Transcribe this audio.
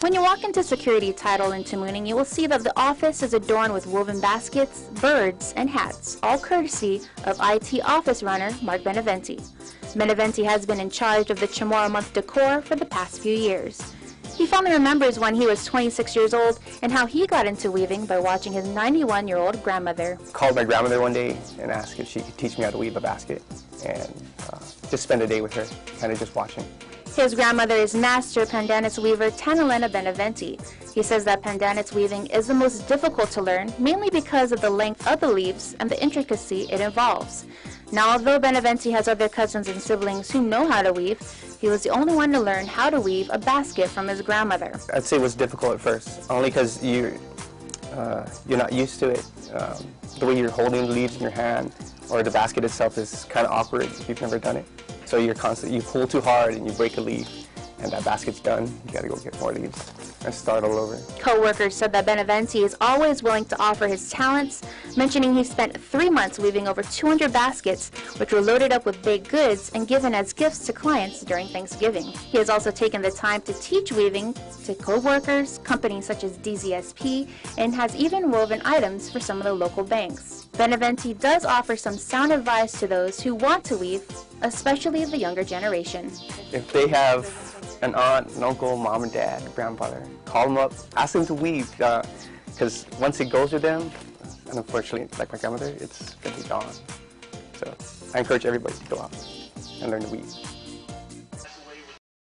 When you walk into Security Title in Tamuning, you will see that the office is adorned with woven baskets, birds, and hats, all courtesy of IT office runner Mark Beneventi. Beneventi has been in charge of the Chamorro Month decor for the past few years. He fondly remembers when he was 26 years old and how he got into weaving by watching his 91-year-old grandmother. Called my grandmother one day and asked if she could teach me how to weave a basket, and just spend a day with her, kind of just watching. His grandmother is master pandanus weaver Tanalena Beneventi. He says that pandanus weaving is the most difficult to learn, mainly because of the length of the leaves and the intricacy it involves. Now, although Beneventi has other cousins and siblings who know how to weave, he was the only one to learn how to weave a basket from his grandmother. I'd say it was difficult at first, only because you're not used to it. The way you're holding the leaves in your hand, or the basket itself, is kind of awkward if you've never done it. So you pull too hard and you break a leaf, and that basket's done. You gotta go get more leaves and start all over. Co-workers said that Beneventi is always willing to offer his talents, mentioning he spent 3 months weaving over 200 baskets, which were loaded up with baked goods and given as gifts to clients during Thanksgiving. He has also taken the time to teach weaving to co-workers, companies such as DZSP, and has even woven items for some of the local banks. Beneventi does offer some sound advice to those who want to weave, especially the younger generation. If they have an aunt, an uncle, mom and dad, grandfather, call them up, ask them to weave, because once it goes with them, and unfortunately, like my grandmother, it's going to be gone. So I encourage everybody to go out and learn to weave.